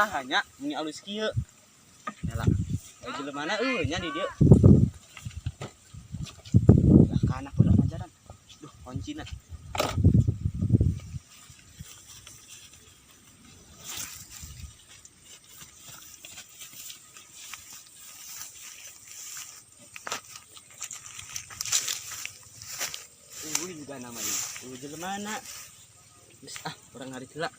sahanya ini alus kieu. Nyala. Jelemana nya di dieu. Lah ka anak udah pacaran. Duh, kuncina. Juga namanya. Jelemana. Geus orang hari heula.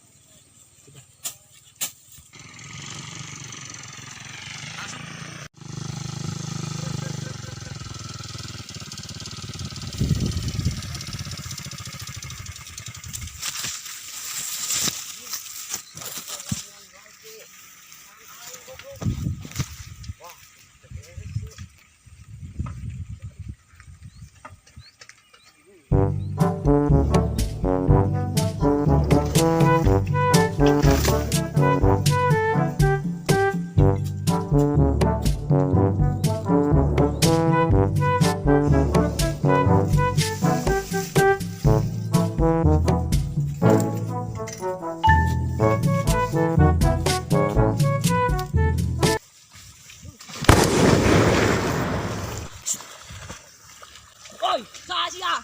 Oi, sia.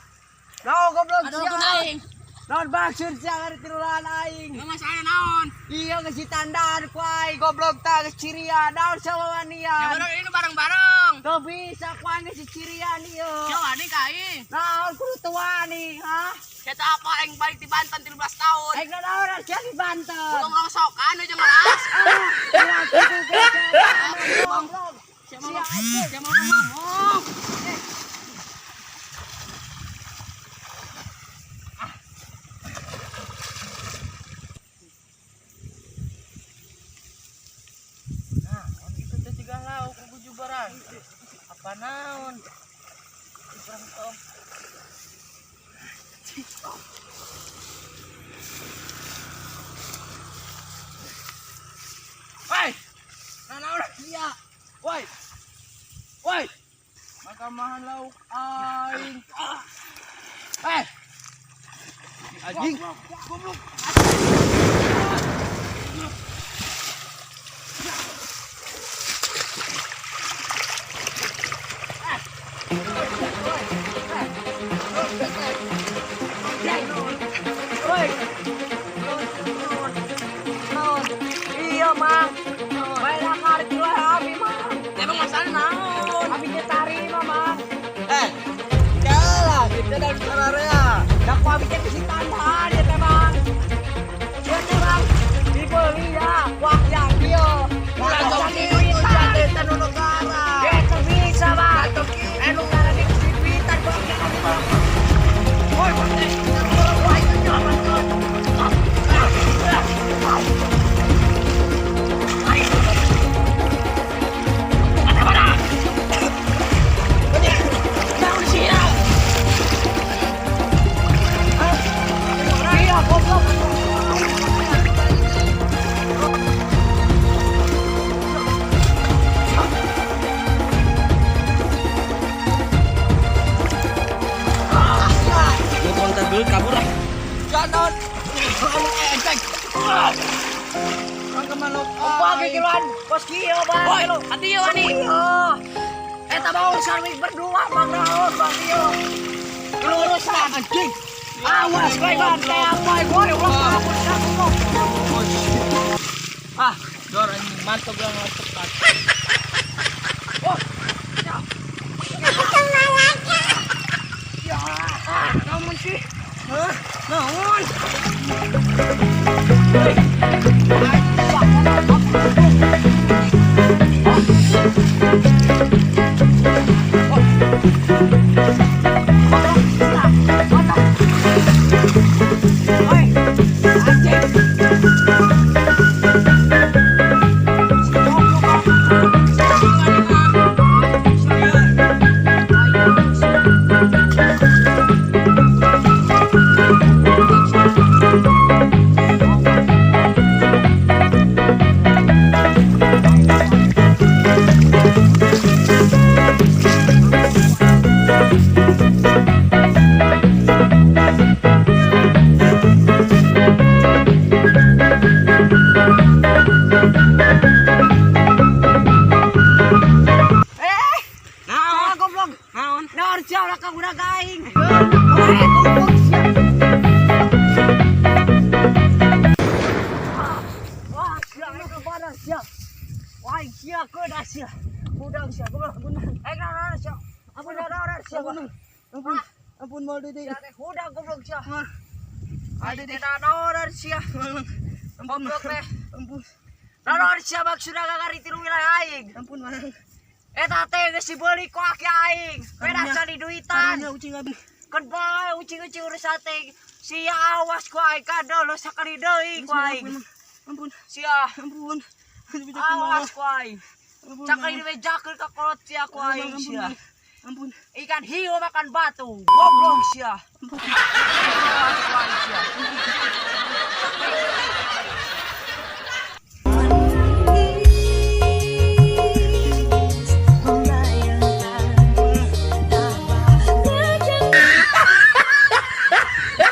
Naon goblok Aduh sia. aing. Naon baksud sia ngari tirulaan aing. Mas aya naon? Iya geus ditandaan ku aing goblok tah geus cirian. Naon Ya sawawanian. bener ini bareng-bareng. Teu bisa ku aing geus cirian ieu. Ya wani ka aing. Naon kudu teu wani, ha? Kita apa aing balik di Banten 13 tahun. Aing naon sia di Banten. Belum rongsokan aja malas. Siapa mau ngomong? Apa naon? Kurang tahu. Woi. Naon sia? Woi. Woi. Makamahan lauk aing. Anjing. Goblok. Iya mang, baik nakar jual abi mang. Emang masalah naon? Abi cetari mang. Kalah kita dari sararea. Dak abi teh bisi tandahan ya teh mang. Iya teh mang, dibeli ya, wah yang kieu. Ulah joki itu jate tanu negara. Ya teu bisa mang. Anu gara di duitan kok yang abi mang. Woi, woi, jangan. Kabur lah. Jangan. Ang kemanok. Pagi kiloan, bos kieu bang. Woi, hati ya wani. Eta mau sarwi berdua bang naon bang kieu. Urusan anjing. Awas bae bang teh apa gue ulah kabur. Dor anjing mantap lang tepat. Ya, namun sih. Naon? Naon sia ulah ka udah gaing. Wae goblok sia. Wah, sia itu pada sia. Wah, sia kedah sia. Budang sia, budang. Naon sia. Ampun sia. Ampun mal Dede. Sia teh budang goblok sia. Ada deh. Naon sia. Goblok teh. Ampun. Naon sia maksudna ngagari ti wilayah aing. Ampun mang. Eta teh geus dibeli ku aki aing. Beda cari duitan. Tanya ucing abi. Kan bae ucing-ucing urusan teh. Sia awas ku aing kadol sakali deui ku aing. Ampun. Sia Ampun. awas ku aing. Sakali dibejakeun ka kolot sia ku aing sia. Ampun. Ikan hiu makan batu. Goblok sia. Awas ku aing sia.